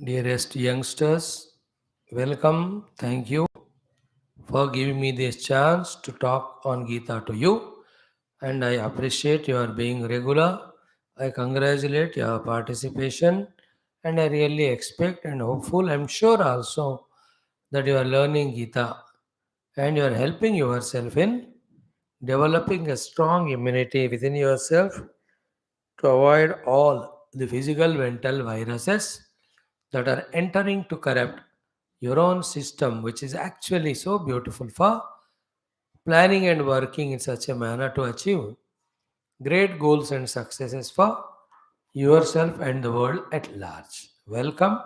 Dearest youngsters, welcome. Thank you for giving me this chance to talk on Geetha to you. And I appreciate your being regular. I congratulate your participation and I really expect and hopeful, I'm sure also that you are learning Geetha and you are helping yourself in developing a strong immunity within yourself to avoid all the physical mental viruses that are entering to corrupt your own system, which is actually so beautiful for planning and working in such a manner to achieve great goals and successes for yourself and the world at large. Welcome.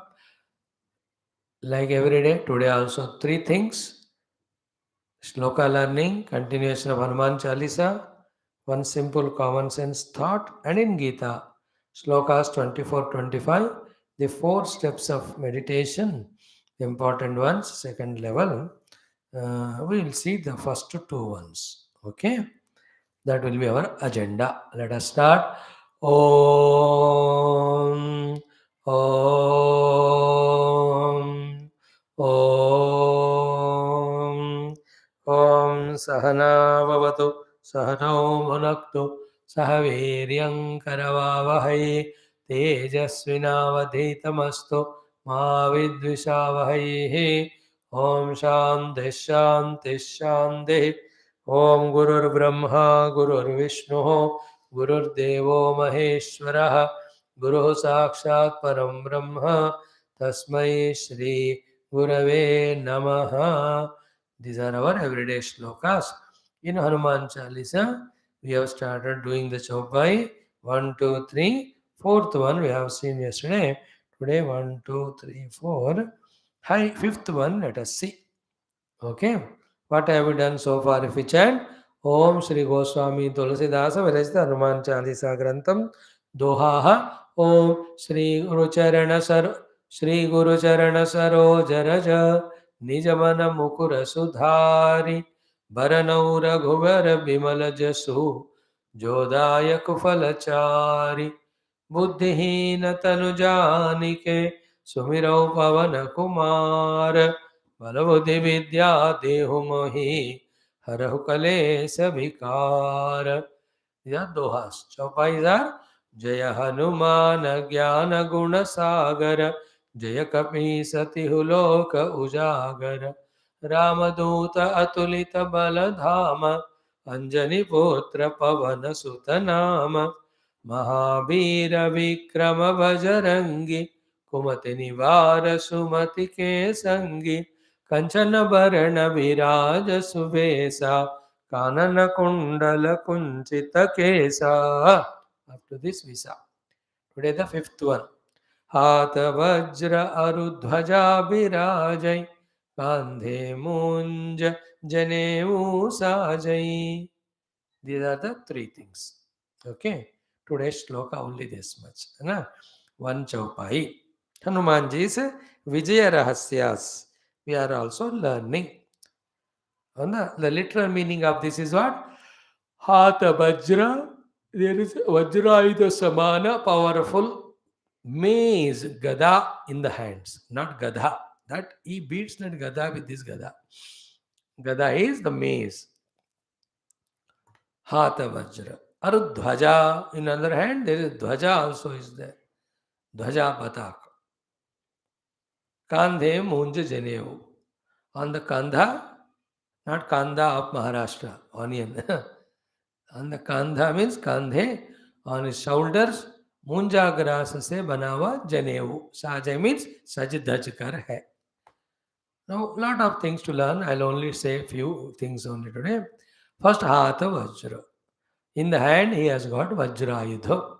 Like every day, today also three things: Shloka learning, continuation of Hanuman Chalisa, one simple common sense thought, and in Gita, Shlokas 24-25, the four steps of meditation, the important ones, second level. We will see the first two ones. Okay, that will be our agenda. Let us start. Om, Om, Om. ॐ सहना भवतु सहनौ भुनक्तु सह वीर्यं करवावहै तेजस्विनावधीतमस्तु मा विद्विषावहैः ॐ शान्तिः शान्तिः शान्तिः ॐ गुरुर्ब्रह्मा गुरुर्विष्णुः गुरुर्देवो महेश्वरः गुरुः साक्षात् परं ब्रह्म तस्मै श्री गुरवे नमः. These are our everyday shlokas. In Hanuman Chalisa, we have started doing the chaupai. 1, 2, 3. Fourth one we have seen yesterday. Today 1, 2, 3, 4. Hi, fifth one, let us see. Okay. What have we done so far? If we chant Om Shri Goswami Tulasidasa Virajita Hanuman Chalisa Grantham Dohaha Om Shri Guru Charana Shri Guru Charana Sarojaraja Nijamana Mukura Sudhari Bharanau Raghuvar Bimala Jasu Jodaya Kufalachari Buddhihina Tanujanike Sumirau Pavana Kumar बलबुद्धि विद्या देहु मोहि हरहु कलेश विकार. या दोहास चौपाईदार जय हनुमान ज्ञान गुण सागर जय कपि सतिहु लोक उजागर रामदूत अतुलित बल धाम अंजनी पुत्र पवन सुत नाम महावीर विक्रम बजरंगी कुमति निवार सुमति के संगी कंचन भरण विराज सुबेसा कानन कुंडल कुंचित केसा. Up to this visa. Today the fifth one. हाथ वज्र अरु ध्वजा विराजै कांधे मूंज जनेऊ साजै. These are the three things. Okay. Today's shloka only this much. Na? One chaupai. Hanumanji's Vijaya Rahasyas. We are also learning. The literal meaning of this is what? Hatha Vajra. There is Vajrayuda Samana, powerful mace, Gada in the hands, not Gadha. That he beats not Gada with this Gada. Gada is the mace. Hatha Vajra. Arudhvaja. In other hand, there is Dhvaja also is there. Dhvaja Patak. Kandhe Munja Janevu. On the Kandha, not Kanda of Maharashtra, onion. On the Kandha means Kandhe, on his shoulders, Munja Grasa se banawa Janevu. Sajai means Saj Dhaj kar hai. Now, lot of things to learn. I'll only say a few things only today. First, Hatha Vajra. In the hand, he has got Vajrayudha.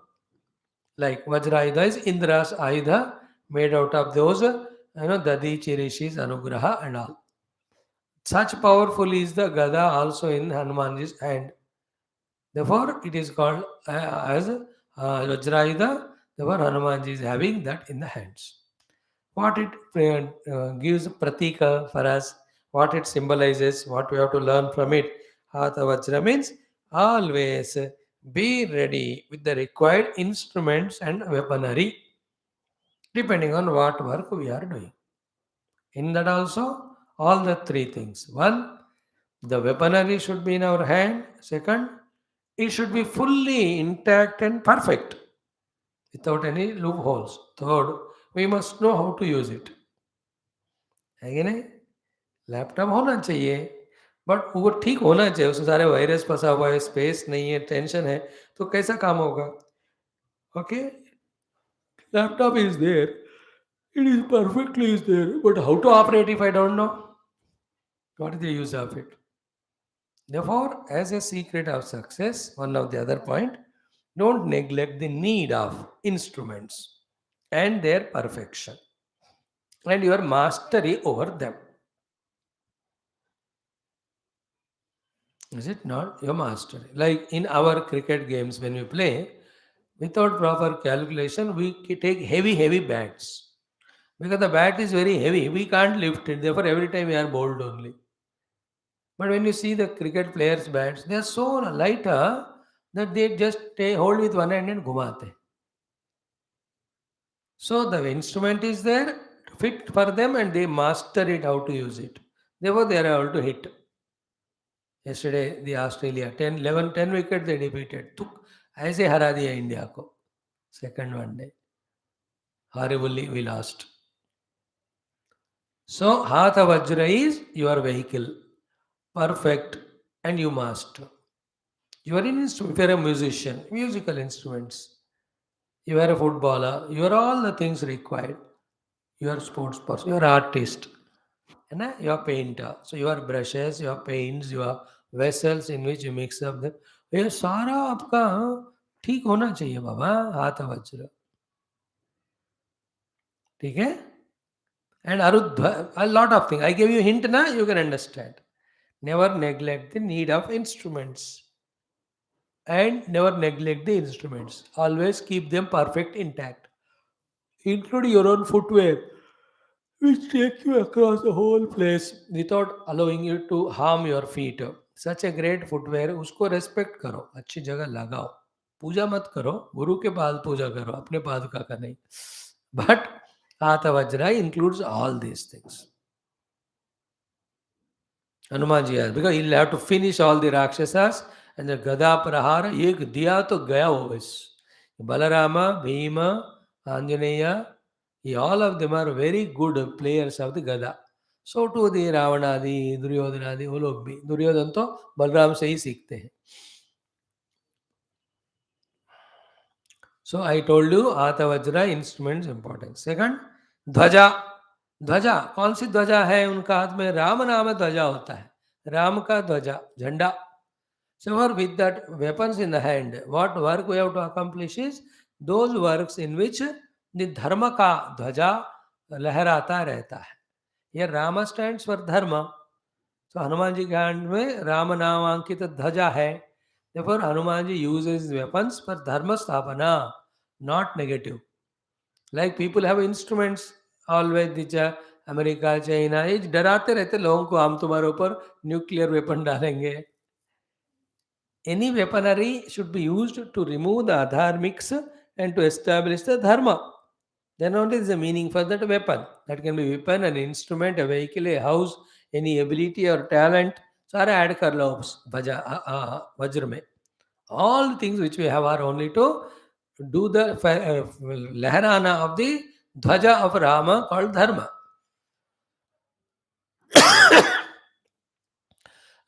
Like Vajrayudha is Indra's Ayudha, made out of those, Dadichi Rishis, Anugraha and all. Such powerful is the Gada also in Hanumanji's hand. Therefore, it is called as Vajrayudha. Therefore, Hanumanji is having that in the hands. What it gives pratika for us, what it symbolizes, what we have to learn from it. Hatha Vajra means always be ready with the required instruments and weaponry. depending on what work we are doing. In that also, all the three things. One, the weaponry should be in our hand. Second, it should be fully intact and perfect without any loopholes. Third, we must know how to use it. है कि नहीं? Laptop होना चाहिए, but वो ठीक होना चाहिए, उसमें सारे वायरस फंसा हुआ है, स्पेस नहीं है, टेंशन है, तो कैसा काम होगा? Okay, laptop is there, it is perfectly is there, but how to operate if I don't know? What is the use of it? Therefore, as a secret of success, one of the other point, don't neglect the need of instruments and their perfection and your mastery over them. Is it not your mastery? Like in our cricket games, when we play, without proper calculation, we take heavy bats. Because the bat is very heavy, we can't lift it. Therefore, every time we are bowled only. But when you see the cricket players' bats, they are so lighter that they just hold with one hand and ghumate. So the instrument is there, fit for them, and they master it how to use it. Therefore, they are able to hit. Yesterday, the Australia 10, 11, 10 wicket they defeated. ऐसे हरा दिया India को. Second one day. Horribly we lost. So, Hatha Vajra is your vehicle. Perfect, and you master. You are an instrument. If you are a musician, musical instruments. You are a footballer. You are all the things required. You are a sports person. You are artist. है ना? You are painter. So your brushes, your paints, your vessels in which you mix up them. ये सारा आपका ठीक होना चाहिए बाबा. हाथ वज्र. ठीक है? And Arudha, a lot of things. I gave you a hint now, you can understand. Never neglect the need of instruments. And never neglect the instruments. Always keep them perfect intact. Include your own footwear, which take you across the whole place without allowing you to harm your feet. Such a great footwear, उसको respect करो, अच्छी जगह लगाओ. पूजा मत करो, गुरु के पाद पूजा करो, अपने पादुका का नहीं. But Hatha Vajra includes all these things. Hanumanji has, because he'll have to finish all the Rakshasas and the Gada Prahara, ek diya to gaya ho bas. Balarama, Bhima, Anjaneya, all of them are very good players of the Gada. So too the Ravanadi, Duryodhanadi, वो लोग भी. दुर्योधन तो बलराम से ही सीखते हैं. So I told you Hatha Vajra instruments important. Second, ध्वजा. ध्वजा कौन सी ध्वजा है? उनका हाथ में राम नाम ध्वजा होता है. राम का ध्वजा, झंडा. So with that weapons in the hand, what work we have to accomplish is those works in which the dharma का ध्वजा लहराता रहता है. Here Rama stands for dharma. So Hanuman ji के hand में राम नामांकित ध्वजा है. Therefore Hanuman ji uses weapons for dharma sthapana, not negative. Like people have instruments always, which America China ये डराते रहते लोगों को, हम तुम्हारे ऊपर न्यूक्लियर वेपन डालेंगे. Any weaponry should be used to remove the adharmics and to establish the dharma. Then only is the meaning for that weapon. That can be weapon, an instrument, a vehicle, a house, any ability or talent. सारे add कर लो वज्र में. All things which we have are only to do the lehrana of the dhwaja of Rama called dharma.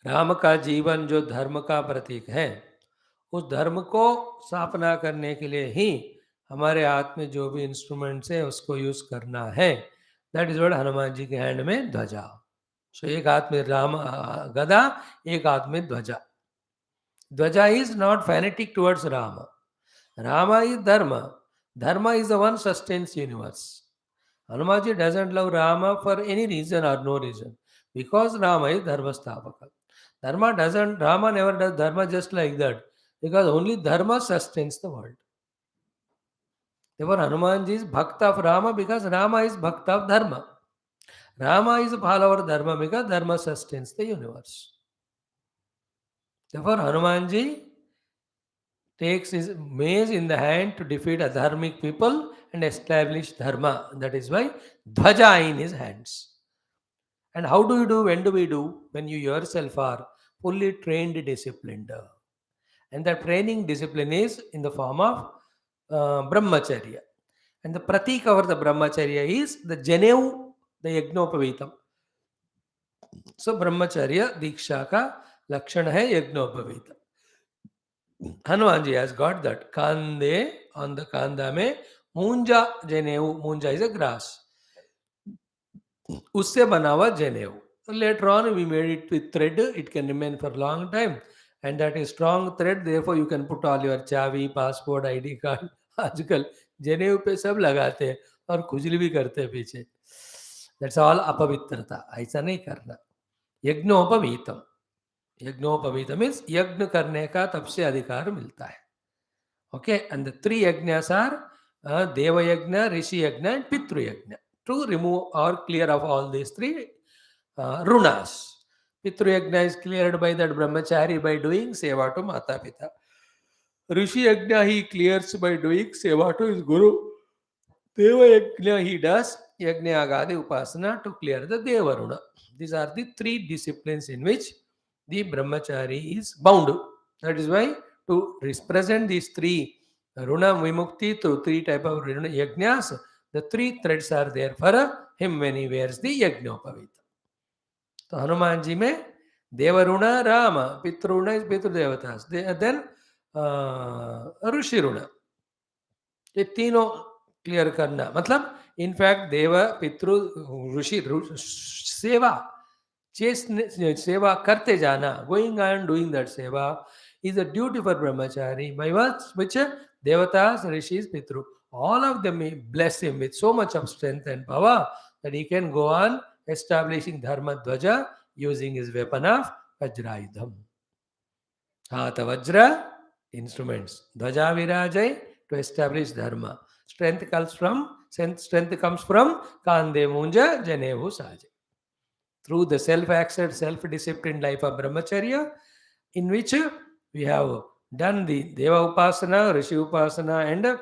Ram का जीवन जो धर्म का प्रतीक है, उस धर्म को स्थापना करने के लिए ही हमारे हाथ में जो भी इंस्ट्रूमेंट्स है उसको यूज करना है. That is what Hanuman ji के हैंड में ध्वजा. सो एक हाथ में राम गदा, एक हाथ में ध्वजा. ध्वजा is not fanatic towards Ram. Rama is Dharma. Dharma is the one sustains universe. Hanumanji doesn't love Rama for any reason or no reason. Because Rama is Dharma Sthapaka. Rama never does Dharma just like that. Because only Dharma sustains the world. Therefore Hanumanji is Bhakta of Rama because Rama is Bhakta of Dharma. Rama is a follower of Dharma because Dharma sustains the universe. Therefore Hanumanji takes his mace in the hand to defeat adharmic people and establish dharma. That is why dhwaja in his hands. And how do you do? When do we do? When you yourself are fully trained, disciplined. And that training discipline is in the form of brahmacharya. And the pratik of the brahmacharya is the janev, the yajnopavitam. So brahmacharya diksha ka lakshana hai yajnopavitam. Hanumanji has got that. Kande, on the kanda mein, munja janev. Munja is a grass. उससे बना हुआ जनेऊ. Later on, we made it with thread. It can remain for a long time, and that is strong thread. Therefore, you can put all your चाबी, passport, ID card. आजकल जनेऊ पे सब लगाते हैं और खुजली भी करते हैं पीछे. That's all अपवित्रता. ऐसा नहीं करना. यज्ञोपवीतम. यज्ञोपवीतम means यज्ञ करने का तब से अधिकार मिलता है. Okay, and the three yajnas are Deva Yajna, Rishi Yajna, and Pitru Yajna. To remove or clear of all these three runas. Pitru Yajna is cleared by that brahmachari by doing seva to Mata Pita. Rishi Yajna he clears by doing seva to his guru. Deva Yajna he does Yajna Agadi Upasana to clear the Deva Runa. These are the three disciplines in which the brahmachari is bound. That is why to represent these three Runa Vimukti through three type of yajnas, the three threads are there for him when he wears the yajnopavita. So Hanuman ji mein Devaruna Rama, Pitruna is Pitru Devatas. Then Rishi Runa. ये तीनों clear करना मतलब in fact देव पितृ ऋषि सेवा सेवा करते जाना going and doing that सेवा is a duty for brahmachari by which devatas, rishis, pitru, all of them bless him with so much of strength and power that he can go on establishing dharma dhwaja using his weapon of vajrayudham. Hatha vajra, instruments. Dhwaja virajai, to establish dharma. Strength comes from kande munja janevu saje. Through the self-accepted, self-disciplined life of brahmacharya, in which we have done the Deva Upasana, Rishi Upasana, and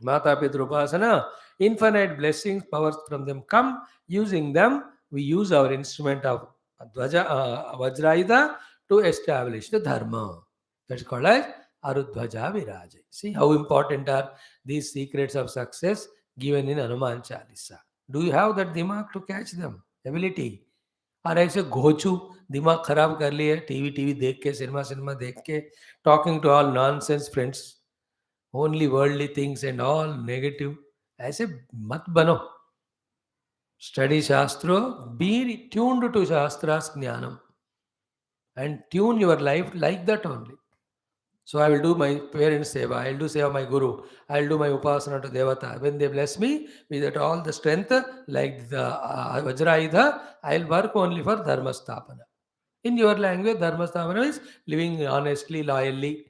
Mata Pitru Upasana. Infinite blessings, powers from them come. Using them, we use our instrument of Vajrayuda to establish the Dharma. That's called as Arudhvaja Virajai. See how important are these secrets of success given in Hanuman Chalisa. Do you have that dimag to catch them? Ability? और ऐसे घोचू दिमाग खराब कर लिए TV देख के cinema देख के talking to all nonsense friends only worldly things and all negative ऐसे मत बनो स्टडी शास्त्रो बी ट्यून्ड टू शास्त्रास ज्ञानम and tune your life like that only So I will do my parents' seva, I will do seva my guru, I will do my upasana to devata. When they bless me with all the strength, like the Vajrayudha, I will work only for dharma sthapana. In your language, dharma sthapana is living honestly, loyally,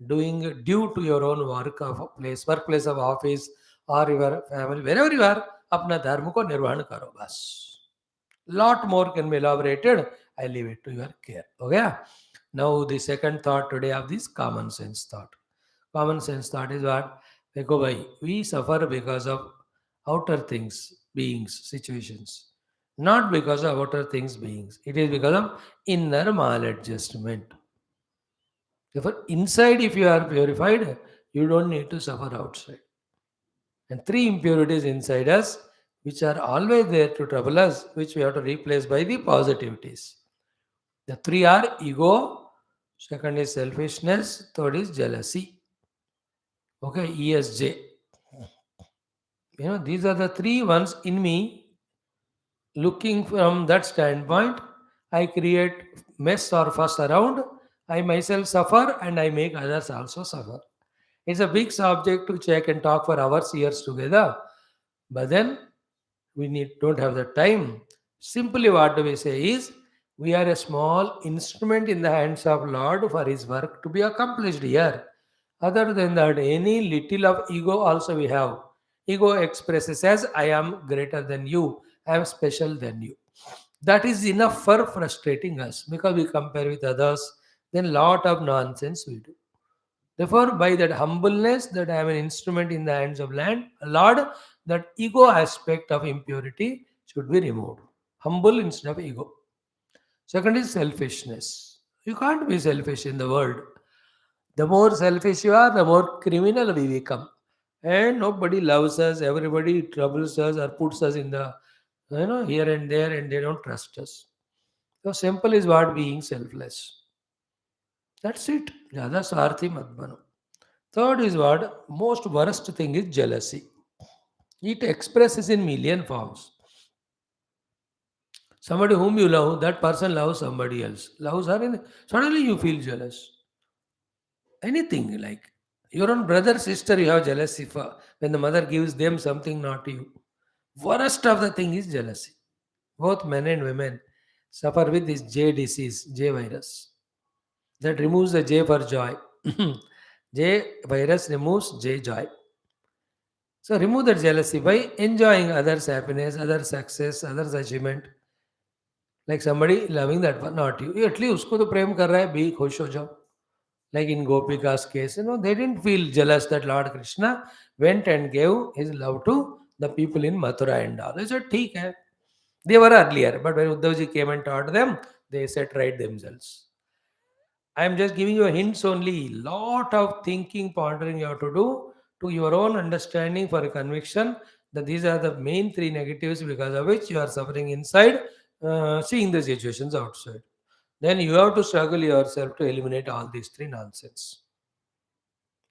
doing due to your own work of place, workplace of office or your family, wherever you are, अपना धर्म को निर्वहन करो बस. Lot more can be elaborated. I leave it to your care. Okay. Now the second thought today of this common sense thought. Common sense thought is what? Dekho bhai, we suffer because of outer things, beings, situations. Not because of outer things, beings. It is because of inner maladjustment. Therefore, inside if you are purified, you don't need to suffer outside. And three impurities inside us, which are always there to trouble us, which we have to replace by the positivities. The three are ego, second is selfishness, third is jealousy. Okay, ESJ. These are the three ones in me. Looking from that standpoint, I create mess or fuss around. I myself suffer and I make others also suffer. It's a big subject to check and talk for hours, years together. But then we don't have the time. Simply what do we say is, we are a small instrument in the hands of Lord for His work to be accomplished here. Other than that, any little of ego also we have. Ego expresses as, I am greater than you, I am special than you. That is enough for frustrating us because we compare with others, then lot of nonsense we do. Therefore, by that humbleness, that I am an instrument in the hands of Lord, that ego aspect of impurity should be removed. Humble instead of ego. Second is selfishness. You can't be selfish in the world. The more selfish you are, the more criminal we become. And nobody loves us, everybody troubles us or puts us in the here and there, and they don't trust us. So simple is what being selfless. That's it. Jada swarthi mat bano. Third is what most worst thing is jealousy. It expresses in million forms. Somebody whom you love, that person loves somebody else. Loves her, and suddenly you feel jealous. Anything like your own brother, sister, you have jealousy for when the mother gives them something, not you. Worst of the thing is jealousy. Both men and women suffer with this J disease, J virus. That removes the J for joy. J virus removes J joy. So remove that jealousy by enjoying others' happiness, others' success, others' achievement. Like somebody loving that one, not you. At least उसको तो प्रेम कर रहा है, be खुश हो जाओ. Like in Gopika's case, they didn't feel jealous that Lord Krishna went and gave his love to the people in Mathura and all. They said, "ठीक है." They were earlier, but when Uddhavji came and taught them, they set right themselves. I am just giving you a hints only. Lot of thinking, pondering you have to do to your own understanding for a conviction that these are the main three negatives because of which you are suffering inside, seeing the situations outside. Then you have to struggle yourself to eliminate all these three nonsense.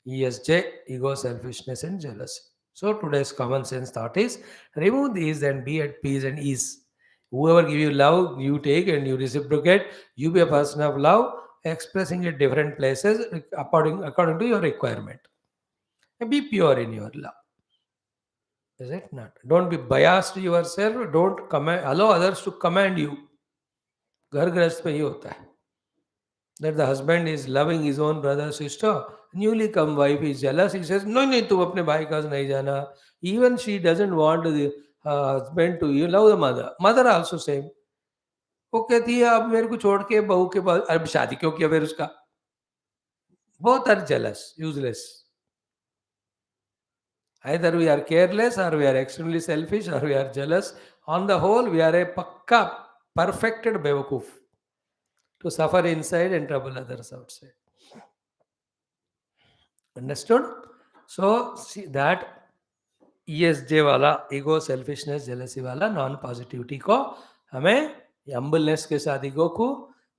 ESJ, ego, selfishness, and jealousy. So today's common sense thought is remove these and be at peace and ease. Whoever give you love, you take and you reciprocate. You be a person of love, expressing it different places according to your requirement. And be pure in your love. Is it not? Don't be biased to yourself. Don't allow others to command you. घर गृहस्थ पे ही होता है. That the husband is loving his own brother, sister, newly come wife is jealous. He says, no, no, तुम अपने भाई का नहीं जाना. Even she doesn't want the husband to you love the mother. Mother also same. वो कहती है अब मेरे को छोड़ के बहू के बाद अब शादी क्यों किया फिर उसका. Both are jealous, useless. Either we are careless or we are extremely selfish or we are jealous. On the whole, we are a pakka, perfected bewakoof to suffer inside and trouble others outside. Understood? So, see that ESJ वाला ego selfishness jealousy वाला non positivity को हमें humbleness के साथ ego को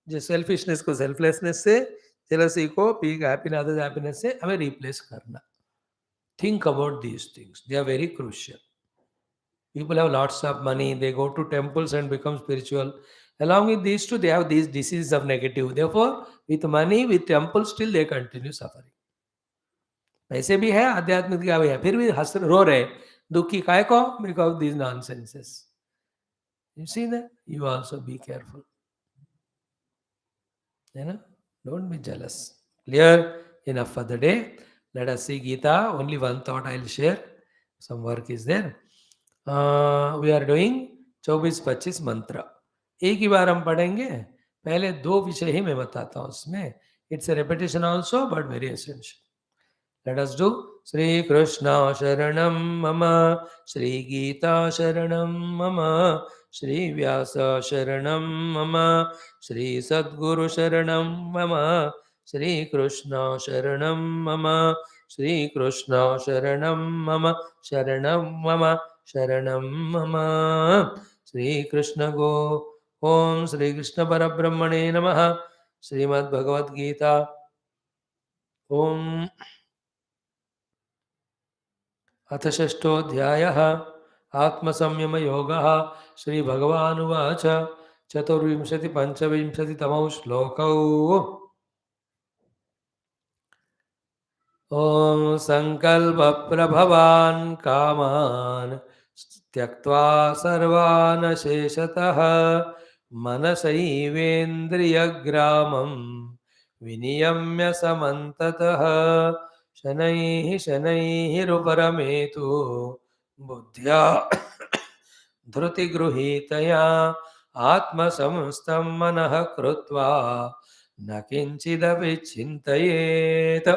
जो selfishness को selflessness से जेलसी को हैप्पीनेस से हमें रिप्लेस करना. Think about these things. They are very crucial. People have lots of money. They go to temples and become spiritual. Along with these two, they have these diseases of negative. Therefore, with money, with temples, still they continue suffering. पैसे भी है, आध्यात्मिक का भी है, फिर भी हंस रो रहे, दुखी काय को, because this nonsenses. You see that? You also be careful. Don't be jealous. Clear? Enough for the day. Let us see Geetha. Only one thought I'll share. Some work is there. We are doing 24-25 मंत्र. एक ही बार हम पढ़ेंगे. पहले 2 विषय ही मैं बताता हूँ उसमें. It's a repetition also, but very essential. Let us do Sri Krishna Sharanam Mama, Sri Geetha Sharanam Mama, Sri Vyasa Sharanam Mama, Sri Sadguru Sharanam Mama, Sri Krishna Sharanam Mama, Sri Krishna Sharanam Mama, Sharanam Mama, Sharanam Mama, Sri Krishna Go. Om Sri Krishna Parabrahmane Namaha. Srimad Bhagavad Gita. Om. अथ षष्ठोऽध्यायः आत्मसंयमयोगः. श्रीभगवानुवाच. चतुर्विंशतिपञ्चविंशतितमौ श्लोकौ. ॐ सङ्कल्पप्रभवान् कामान् त्यक्त्वा सर्वान् शेषतः मनसैवेन्द्रियग्रामं विनियम्य समन्ततः शनैः शनैरुपरमेतु बुद्ध्या धृतिगृहीतया आत्मसंस्थं मनः कृत्वा न किञ्चिदपि चिन्तयेत्.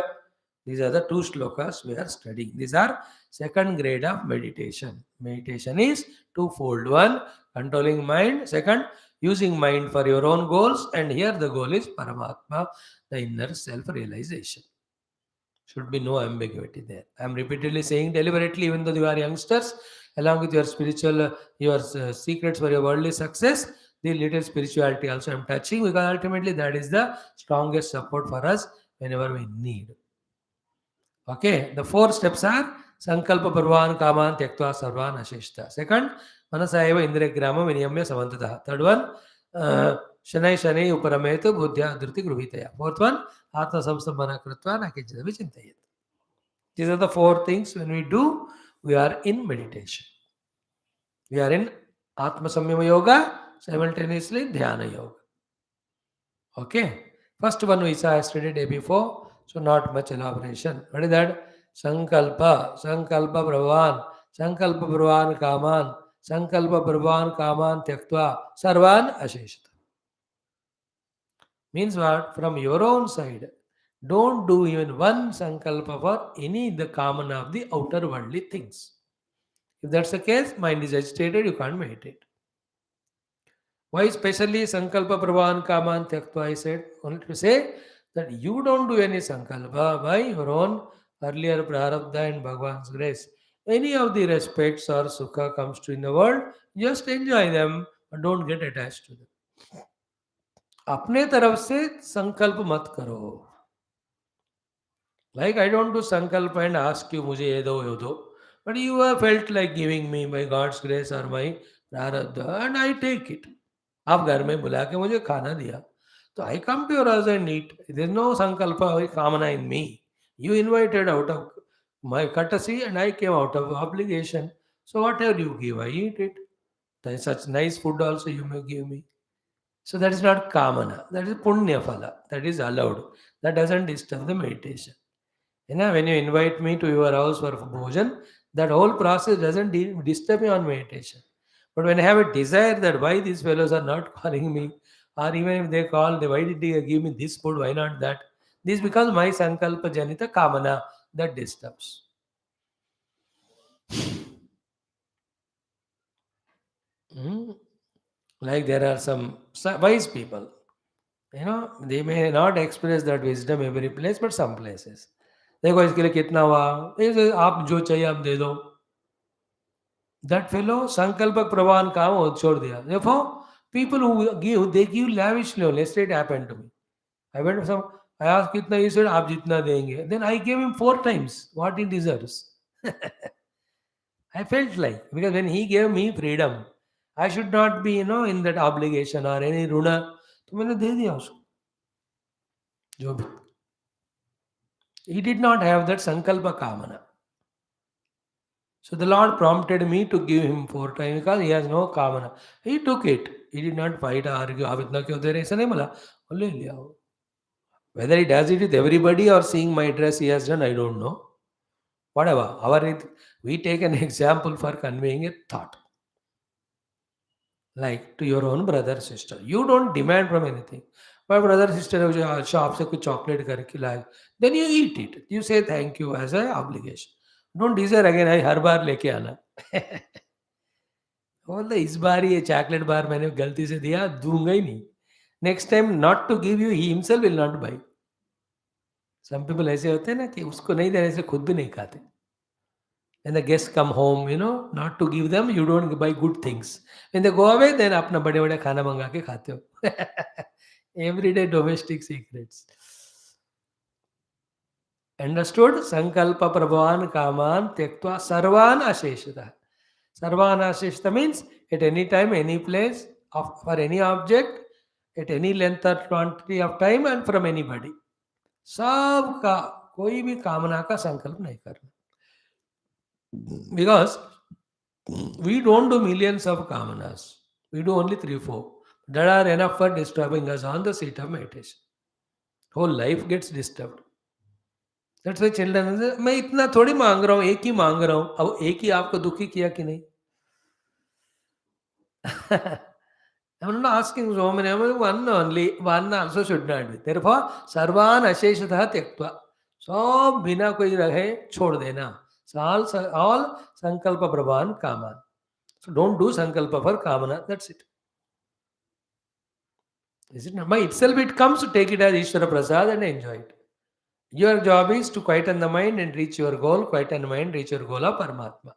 These are the two shlokas we are studying. These are second grade of meditation. Meditation is twofold. One, controlling mind. Second, using mind for your own goals. And here the goal is Paramatma, the inner self-realization. Should be no ambiguity there. I am repeatedly saying deliberately, even though you are youngsters, along with your spiritual, your secrets for your worldly success, the little spirituality also I am touching, because ultimately that is the strongest support for us whenever we need. Okay, the four steps are Sankalpa Purvan Kaman Tyaktva Sarvan Ashishta. Second, Manasaiva Indriya Viniyamya Samantata. Third one, Shanai Shani Uparametu Buddhya Dhruti Gruvitaya. Fourth one, Atma Samsambhana Kritva Nakijana Vichintayat. These are the four things when we do, we are in meditation. We are in Atma Samyama Yoga, simultaneously Dhyana Yoga. Okay. First one we saw yesterday, day before, so not much elaboration. What is that? Sankalpa, Sankalpa Brahvan, Sankalpa Brahvan Kaman, Sankalpa Brahvan Kaman Tyaktva, Sarvan Asheshita. Means what? From your own side, don't do even one Sankalpa for any the common of the outer worldly things. If that's the case, mind is agitated, you can't meditate. Why specially Sankalpa Prabhavan Kaman Tyaktva? I said, only to say that you don't do any Sankalpa by your own earlier Prarabdha and Bhagwan's grace. Any of the respects or Sukha comes to in the world, just enjoy them, but don't get attached to them. अपने तरफ से संकल्प मत करो. Like I don't do sankalp and ask you मुझे ये दो ये दो, but you have felt like giving me by God's grace or my prarabdha and I take it. आप घर में बुला के मुझे खाना दिया, तो I come to your house and eat. There is no sankalpa or kamana in me. You invited out of my courtesy and I came out of obligation. So whatever you give, I eat it. There is such nice food also you may give me. So that is not kamana. That is punya phala. That is allowed. That doesn't disturb the meditation. You know, when you invite me to your house for bhojan, that whole process doesn't disturb me on meditation. But when I have a desire that why these fellows are not calling me, or even if they call, why did they give me this food, why not that? This becomes my sankalpa janita kamana that disturbs. Hmm. Like there are some wise people, you know, they may not express that wisdom every place, but some places. देखो इसके लिए कितना हुआ, ये आप जो चाहिए आप दे दो. That fellow, Sankalpak Pravan काम वो छोड़ दिया. Therefore, people who give, they give lavishly only. Yesterday it happened to me. I went to some, I asked कितना, he said आप जितना देंगे. Then I gave him 4 times what he deserves. I felt like, because when he gave me freedom, I should not be, you know, in that obligation or any runa. तो मैंने दे दिया उसको. जो भी. He did not have that Sankalpa Kamana. So the Lord prompted me to give him 4 times because he has no kamana. He took it. He did not fight or argue. आप इतना क्यों दे रहे, ऐसा नहीं बोला. वो ले लिया वो. Whether he does it with everybody or seeing my dress he has done, I don't know. Whatever. We take an example for conveying a thought. Like to your own brother, sister. You don't demand from anything. My brother, sister मुझे shop से कुछ chocolate करके लाए. Then you eat it. You say thank you as an obligation. Don't desire again, I हर बार लेके आना. बोलता इस बार ये चॉकलेट बार मैंने गलती से दिया, दूंगा ही नहीं. Next time not to give you, he himself will not buy. Some people ऐसे होते हैं ना कि उसको नहीं देने से खुद भी नहीं खाते. When the guests come home, you know, not to give them, you don't buy good things. When they go away, then अपना बड़े बड़े खाना मंगा के खाते हो. Everyday domestic secrets. Understood? Sankalpa Prabhavan Kaman Tyaktva Sarvan Asheshita. Sarvan Asheshita means at any time, any place, for any object, at any length or quantity of time and from anybody. सबका कोई भी कामना का संकल्प नहीं करना. Because we don't do millions of kamanas. We do only 3-4. That are enough for disturbing us on the seat of meditation. Whole life gets disturbed. That's why children say, मैं इतना थोड़ी मांग रहा हूँ, एक ही मांग रहा हूँ. अब एक ही आपको दुखी किया कि नहीं? I'm not asking so many. One only. One also should not be. Therefore, sarvan asheshatah tyaktva. सब बिना कोई रहे छोड़ देना. All sankalpa prabhan kaman. So don't do sankalpa for kamana. That's it. Is it not? By itself it comes, to take it as Ishvara Prasad and enjoy it. Your job is to quieten the mind and reach your goal. Quieten the mind, reach your goal of Paramatma.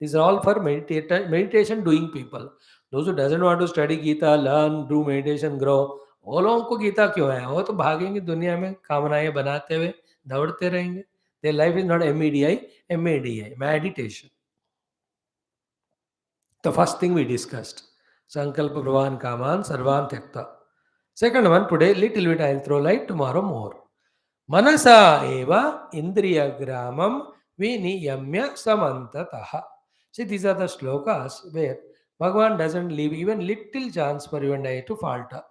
These are all for meditation doing people. Those who doesn't want to study Gita, learn, do meditation, grow. वो लोगों को गीता क्यों है? वो तो भागेंगे दुनिया में कामनाएं बनाते हुए दौड़ते रहेंगे. Their life is not MEDI, MADI, meditation. The first thing we discussed. Sankalpa Pravan Kaman Sarvan Tyakta. Second one, today little bit I will throw light, tomorrow more. Manasa eva indriya gramam viniyamya samantataha. See, these are the shlokas where Bhagavan doesn't leave even little chance for you and I to falter.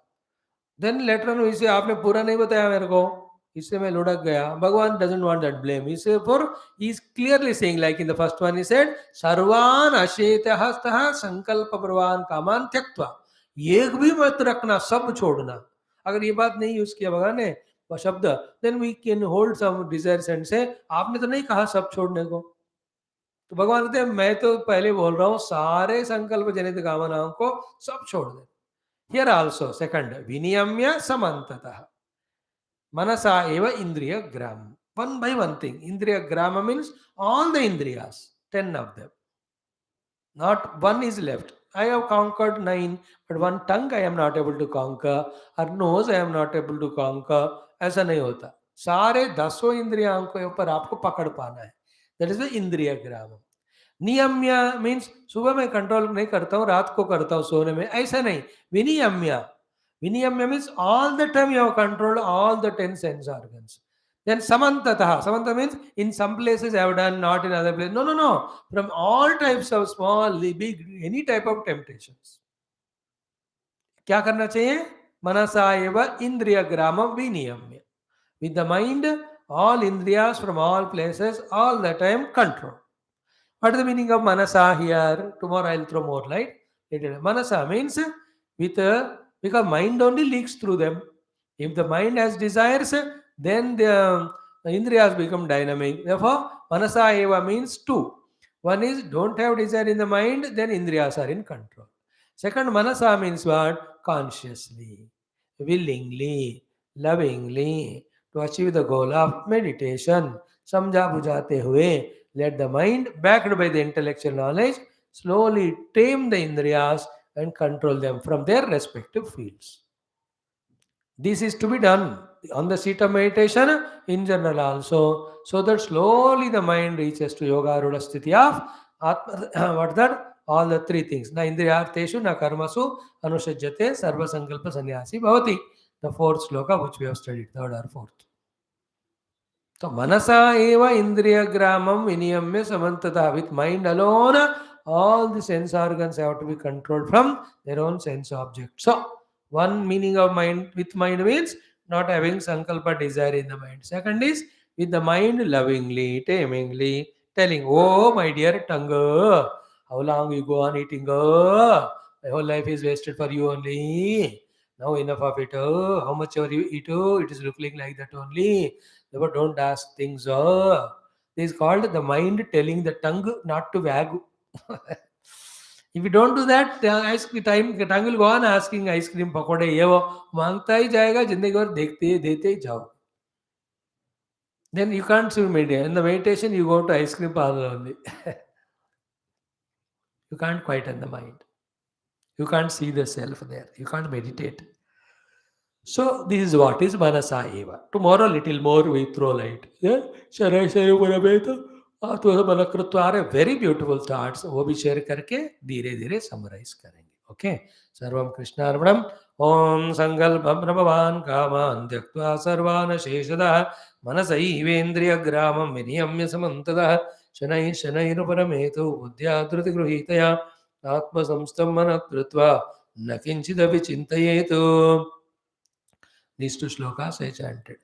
Then later on, इसे आपने पूरा नहीं बताया मेरे को, इससे मैं लुढ़क गया. Bhagavan doesn't want that blame. He is clearly saying, like in the first one, he said, सर्वान अशेतः हस्तः संकल्प प्रवान कामान त्यक्त्वा. एक भी मत रखना, सब छोड़ना. अगर ये बात नहीं यूज किया भगवान ने वह शब्द, then we can hold some desires and say, आपने तो नहीं कहा सब छोड़ने को. तो भगवान कहते हैं मैं तो पहले बोल रहा हूँ सारे संकल्प जनित कामनाओं को सब छोड़ दे. Here also, second, viniyamya samantataha. Manasa eva indriya gram. One by one thing. Indriya grama means all the indriyas, 10 of them. Not one is left. I have conquered 9, but one tongue I am not able to conquer, or nose I am not able to conquer. ऐसा नहीं होता. सारे 10 इंद्रियों के ऊपर आपको पकड़ पाना है. That is the इंद्रिय ग्राम. नियम्य मीन्स सुबह में कंट्रोल नहीं करता हूँ, रात को करता हूँ सोने में, ऐसा नहीं. विनियम्य. Viniyamya means all the time you have controlled all the 10 sense organs. Then samantataha. Samanta means in some places I have done, not in other places. No, no, no. From all types of small, big, any type of temptations. क्या करना चाहिए? मनसा एव इंद्रिय ग्रामम विनियम्य. With the mind, all indriyas from all places, all the time control. What is the meaning of manasa here? Tomorrow I will throw more light. Manasa means with because mind only leaks through them. If the mind has desires, then the indriyas become dynamic. Therefore, manasa eva means two. One is don't have desire in the mind, then indriyas are in control. Second, manasa means what? Consciously, willingly, lovingly, to achieve the goal of meditation. समझा बुझाते हुए, let the mind, backed by the intellectual knowledge, slowly tame the indriyas and control them from their respective fields. This is to be done on the seat of meditation in general also, so that slowly the mind reaches to yoga rudha sthiti of atma. What that? All the three things. Na indriyarteshu na karmasu anusajjate sarva sankalpa sannyasi bhavati. The fourth shloka which we have studied, third or fourth. So manasa eva indriya gramam viniyamya samantata. With mind alone, all the sense organs have to be controlled from their own sense object. So one meaning of mind with mind means not having sankalpa desire in the mind. Second is with the mind lovingly, tamingly, telling, oh my dear tongue, how long you go on eating? My whole life is wasted for you only. Now enough of it. How much ever you eat? It is looking like that only. Therefore, don't ask things. This is called the mind telling the tongue not to wag. If you don't do that, the tongue will go on asking ice cream, pakode, ये वो मांगता ही जाएगा जिंदगी भर देते ही जाओ. Then you can't see meditation. In the meditation, you go to ice cream parlor only. You can't quieten the mind. You can't see the self there. You can't meditate. So this is what is manasa eva. Tomorrow little more we throw light. Yeah? Sharai sharai purabeta. मनकृत्वारे very beautiful thoughts वो भी share करके धीरे धीरे summarise करेंगे. Okay, सर्वं कृष्णार्पणम्. ओम संकल्पं प्रभवान् कामान् त्यक्त्वा सर्वान् शेषतः मनसैवेन्द्रिय ग्रामं विनियम्य समन्ततः शनैः शनैरुपरमेतु बुद्ध्या धृतिगृहीतया आत्मसंस्थं मनः कृत्वा न किञ्चिदपि चिन्तयेत्. These two shlokas I chanted.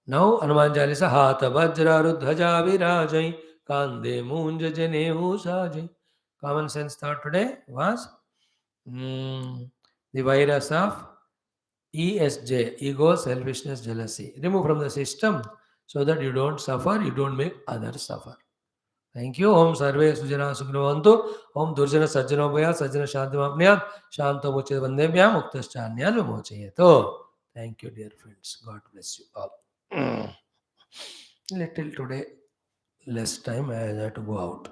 Now Hanuman Chalisa. Hatha vajra rudhaja virajai kande munja janehu sajai. Common sense thought today was the virus of ESJ, ego, selfishness, jealousy. Remove from the system so that you don't suffer, you don't make others suffer. Thank you. Om Sarve Sujana Sugnavantu. Om Durjana Sajjanobhaya Sajjana Shantamapniyat. Shanto Mochit Vandebhyam Uktaschanyan Mochayeto. Thank you, dear friends. God bless you all. Little today, less time, I have to go out.